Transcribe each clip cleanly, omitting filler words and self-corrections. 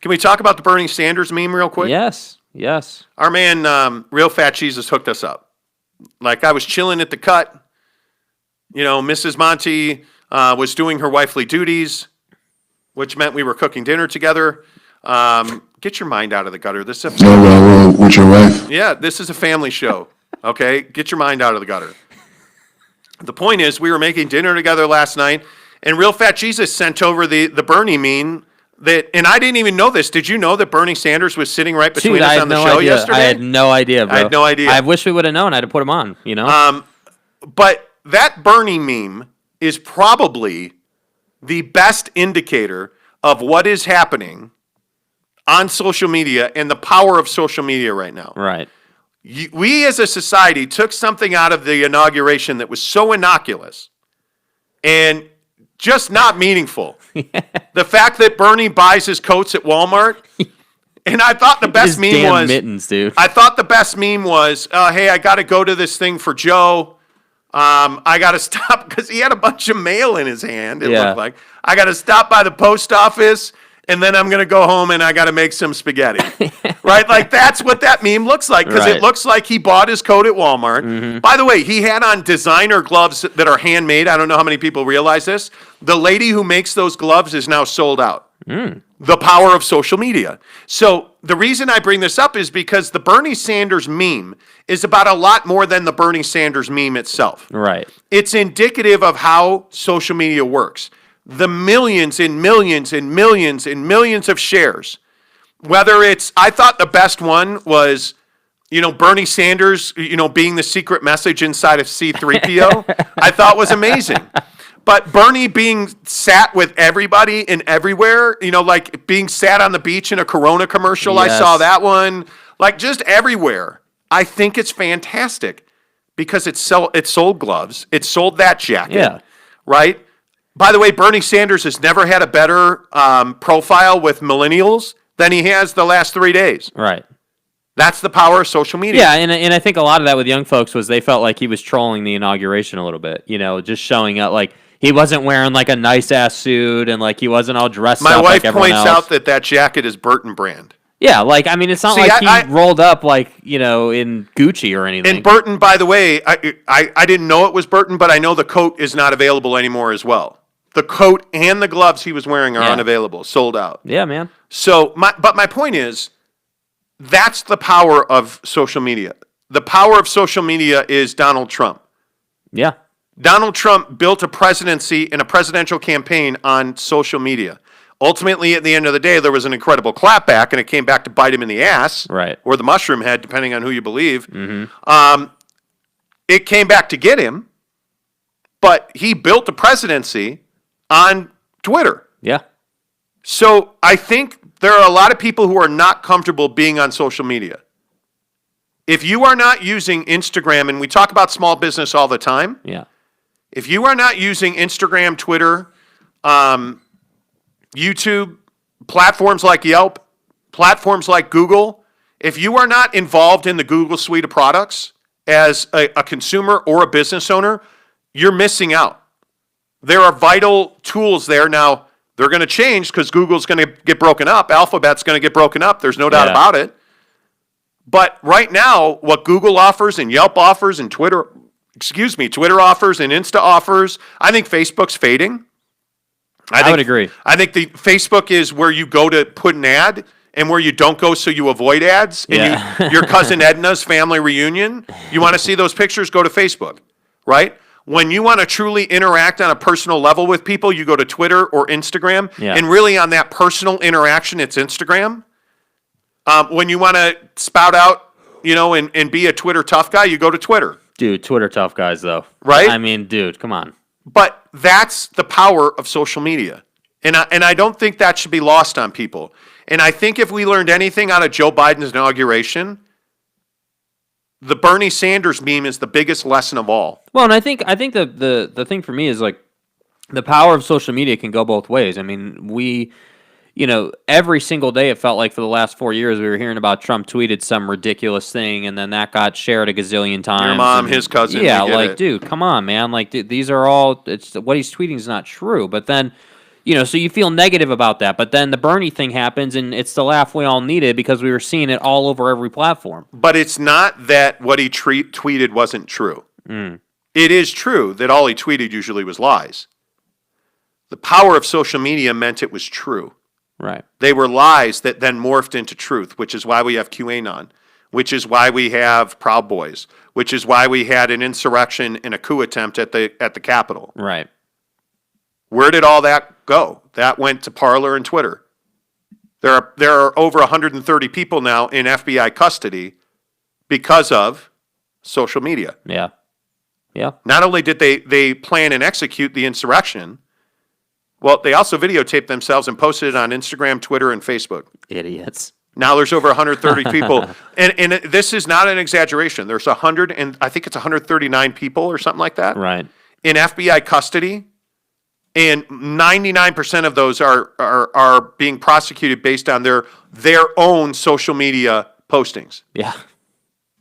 Can we talk about the Bernie Sanders meme real quick? Yes. Our man, Real Fat Jesus, hooked us up. Like, I was chilling at the cut. Mrs. Monty was doing her wifely duties, which meant we were cooking dinner together. Get your mind out of the gutter. This is with your wife. Yeah, this is a family show. Okay, get your mind out of the gutter. The point is, we were making dinner together last night, and Real Fat Jesus sent over the Bernie meme and I didn't even know this. Did you know that Bernie Sanders was sitting right between us on the show yesterday? I had no idea, bro. I had no idea. I wish we would have known. I'd have put him on. But that Bernie meme is probably the best indicator of what is happening on social media and the power of social media right now. Right. We as a society took something out of the inauguration that was so innocuous and just not meaningful. The fact that Bernie buys his coats at Walmart, and I thought the best meme was mittens, dude. I thought the best meme was, hey, I got to go to this thing for Joe. I got to stop because he had a bunch of mail in his hand. It looked like I got to stop by the post office. And then I'm going to go home and I got to make some spaghetti, right? Like, that's what that meme looks like, because it looks like he bought his coat at Walmart. Mm-hmm. By the way, he had on designer gloves that are handmade. I don't know how many people realize this. The lady who makes those gloves is now sold out. The power of social media. So the reason I bring this up is because the Bernie Sanders meme is about a lot more than the Bernie Sanders meme itself. Right. It's indicative of how social media works. The millions and millions and millions and millions of shares. Whether it's, I thought the best one was, Bernie Sanders, being the secret message inside of C-3PO, I thought was amazing. But Bernie being sat with everybody and everywhere, like being sat on the beach in a Corona commercial, yes. I saw that one. Like, just everywhere. I think it's fantastic because it sold gloves. It sold that jacket, right? By the way, Bernie Sanders has never had a better profile with millennials than he has the last 3 days. Right. That's the power of social media. Yeah, and I think a lot of that with young folks was they felt like he was trolling the inauguration a little bit. Just showing up like he wasn't wearing like a nice ass suit and like he wasn't all dressed up like everyone else. My wife points out that jacket is Burton brand. Yeah, like, I mean, it's not like he rolled up like, in Gucci or anything. And Burton, by the way, I didn't know it was Burton, but I know the coat is not available anymore as well. The coat and the gloves he was wearing are unavailable, sold out. Yeah, man. So, my point is, that's the power of social media. The power of social media is Donald Trump. Yeah. Donald Trump built a presidency and a presidential campaign on social media. Ultimately, at the end of the day, there was an incredible clapback, and it came back to bite him in the ass, right, or the mushroom head, depending on who you believe. Mm-hmm. It came back to get him, but he built a presidency on Twitter. Yeah. So I think there are a lot of people who are not comfortable being on social media. If you are not using Instagram, and we talk about small business all the time. Yeah. If you are not using Instagram, Twitter, YouTube, platforms like Yelp, platforms like Google, if you are not involved in the Google suite of products as a consumer or a business owner, you're missing out. There are vital tools there. Now, they're going to change because Google's going to get broken up. Alphabet's going to get broken up. There's no doubt about it. But right now, what Google offers and Yelp offers and Twitter offers and Insta offers, I think Facebook's fading. I would agree. I think the Facebook is where you go to put an ad and where you don't go so you avoid ads. And your cousin Edna's family reunion, you want to see those pictures, go to Facebook, right? When you want to truly interact on a personal level with people, you go to Twitter or Instagram. Yeah. And really on that personal interaction, it's Instagram. When you want to spout out, and be a Twitter tough guy, you go to Twitter. Dude, Twitter tough guys, though. Right? I mean, dude, come on. But that's the power of social media. And I don't think that should be lost on people. And I think if we learned anything out of Joe Biden's inauguration, the Bernie Sanders meme is the biggest lesson of all. Well, and I think the thing for me is like the power of social media can go both ways. I mean, every single day it felt like for the last 4 years we were hearing about Trump tweeted some ridiculous thing and then that got shared a gazillion times. Your mom, his cousin. Yeah, dude, come on, man. Like, dude, these are all, what he's tweeting is not true. But then, So you feel negative about that, but then the Bernie thing happens, and it's the laugh we all needed because we were seeing it all over every platform. But it's not that what he tweeted wasn't true. It is true that all he tweeted usually was lies. The power of social media meant it was true. Right. They were lies that then morphed into truth, which is why we have QAnon, which is why we have Proud Boys, which is why we had an insurrection and a coup attempt at the Capitol. Right. Where did all that go? That went to Parler and Twitter. There are over 130 people now in FBI custody because of social media. Yeah. Yeah. Not only did they plan and execute the insurrection, well, they also videotaped themselves and posted it on Instagram, Twitter, and Facebook. Idiots. Now there's over 130 people, and this is not an exaggeration. There's 139 people or something like that, Right. in FBI custody, and 99% of those are being prosecuted based on their own social media postings. Yeah.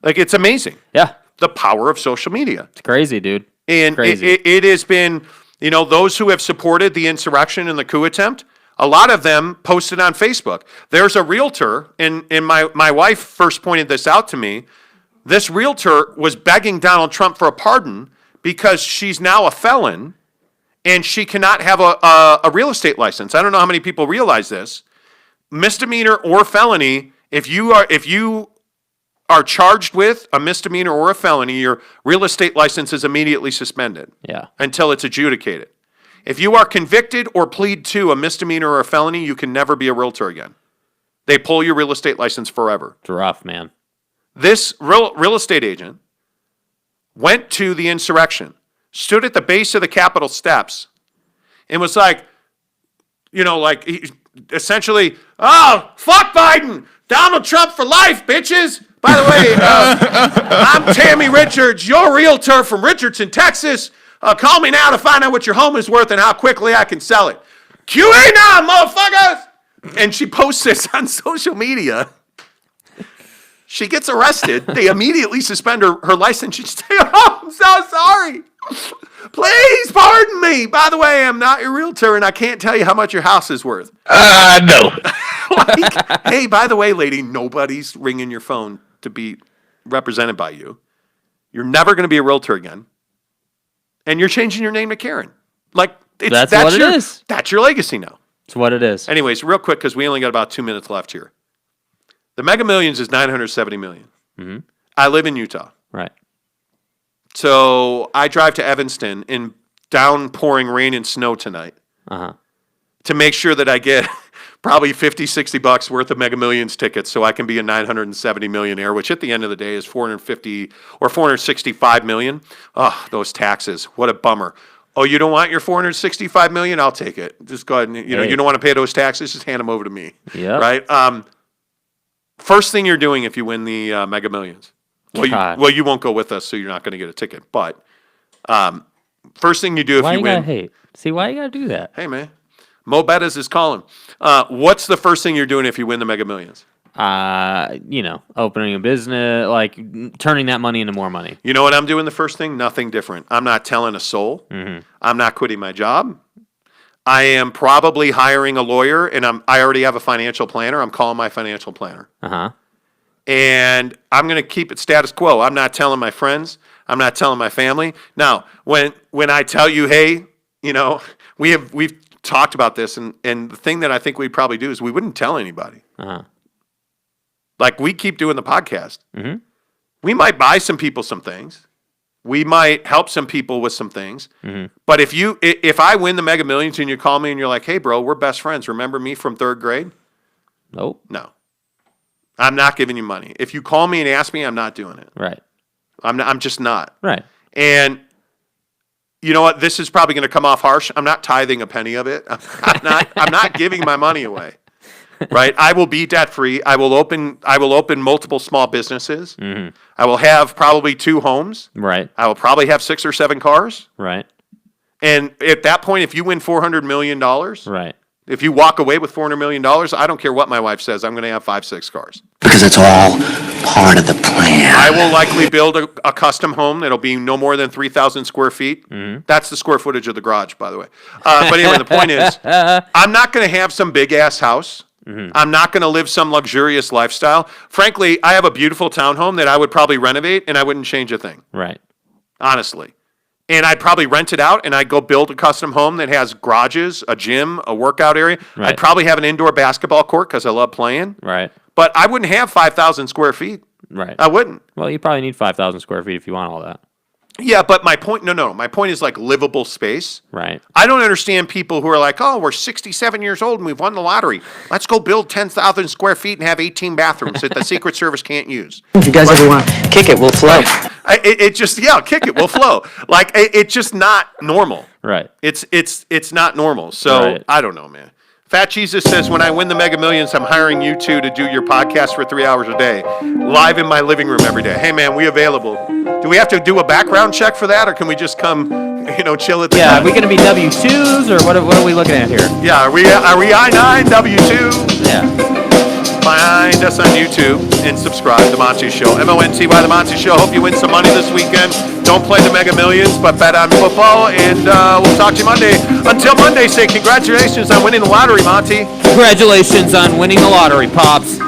Like, it's amazing. Yeah. The power of social media. It's crazy, dude. And Crazy. it has been, those who have supported the insurrection and the coup attempt, a lot of them posted on Facebook. There's a realtor, and my wife first pointed this out to me. This realtor was begging Donald Trump for a pardon because she's now a felon and she cannot have a real estate license. I don't know how many people realize this. Misdemeanor or felony, if you are charged with a misdemeanor or a felony, your real estate license is immediately suspended. Yeah. Until it's adjudicated. If you are convicted or plead to a misdemeanor or a felony, you can never be a realtor again. They pull your real estate license forever. It's rough, man. This real estate agent went to the insurrection, stood at the base of the Capitol steps, and was like, essentially, oh, fuck Biden, Donald Trump for life, bitches. By the way, I'm Tammy Richards, your realtor from Richardson, Texas. Call me now to find out what your home is worth and how quickly I can sell it. QAnon, motherfuckers! And she posts this on social media. She gets arrested. They immediately suspend her license. She says, oh, I'm so sorry. Please pardon me. By the way, I'm not your realtor, and I can't tell you how much your house is worth. No. Hey, by the way, lady, nobody's ringing your phone to be represented by you. You're never going to be a realtor again. And you're changing your name to Karen. That's what it is. That's your legacy now. It's what it is. Anyways, real quick, because we only got about 2 minutes left here. The Mega Millions is $970 million. Mm-hmm. I live in Utah. Right. So I drive to Evanston in downpouring rain and snow tonight to make sure that I get probably $50-$60 worth of Mega Millions tickets so I can be a $970 millionaire, which at the end of the day is $450 or $465 million. Oh, those taxes. What a bummer. Oh, you don't want your $465 million? I'll take it. Just go ahead and, you don't want to pay those taxes? Just hand them over to me. Yeah. Right? First thing you're doing if you win the Mega Millions. Well, you won't go with us, so you're not going to get a ticket. But first thing you do if why you win. Gotta hate? See, why you got to do that? Hey, man. Mo Bettas is calling. What's the first thing you're doing if you win the Mega Millions? Opening a business, turning that money into more money. You know what I'm doing the first thing? Nothing different. I'm not telling a soul. Mm-hmm. I'm not quitting my job. I am probably hiring a lawyer, and I already have a financial planner. I'm calling my financial planner. And I'm going to keep it status quo. I'm not telling my friends. I'm not telling my family. Now, when I tell you, hey, we've talked about this, and the thing that I think we'd probably do is we wouldn't tell anybody. Like, we keep doing the podcast. Mm-hmm. We might buy some people some things. We might help some people with some things. Mm-hmm. But if I win the Mega Millions and you call me and you're like, hey, bro, we're best friends. Remember me from third grade? Nope. No. I'm not giving you money. If you call me and ask me, I'm not doing it. Right. I'm just not. Right. And you know what? This is probably going to come off harsh. I'm not tithing a penny of it. I'm not giving my money away. Right? I will be debt free. I will open multiple small businesses. Mm-hmm. I will have probably 2 homes. Right. I will probably have 6 or 7 cars. Right. And at that point, if you win $400 million, right, If you walk away with $400 million, I don't care what my wife says. I'm going to have 5-6 cars. Because it's all part of the plan. I will likely build a custom home that'll be no more than 3,000 square feet. That's the square footage of the garage, by the way. But anyway, the point is, I'm not going to have some big-ass house. I'm not going to live some luxurious lifestyle. Frankly, I have a beautiful townhome that I would probably renovate, and I wouldn't change a thing. Right. Honestly. And I'd probably rent it out, and I'd go build a custom home that has garages, a gym, a workout area. Right. I'd probably have an indoor basketball court because I love playing. Right. But I wouldn't have 5,000 square feet. Right. I wouldn't. Well, you probably need 5,000 square feet if you want all that. Yeah, but my point, no. My point is like livable space. Right. I don't understand people who are like, oh, we're 67 years old and we've won the lottery. Let's go build 10,000 square feet and have 18 bathrooms that the Secret Service can't use. If you guys ever want to kick it, we'll flow. It just, kick it, we'll flow. Like, it's just not normal. Right. It's not normal. So, Right. I don't know, man. Fat Jesus says, when I win the Mega Millions, I'm hiring you two to do your podcast for 3 hours a day, live in my living room every day. Hey, man, we available. Do we have to do a background check for that, or can we just come, chill at the Yeah, are we going to be W-2s, or what are we looking at here? Yeah, are we I-9, W-2? Yeah. Find us on YouTube and subscribe to The Monty Show. Monty, The Monty Show. Hope you win some money this weekend. Don't play the Mega Millions, but bet on football, and we'll talk to you Monday. Until Monday, say congratulations on winning the lottery, Monty. Congratulations on winning the lottery, Pops.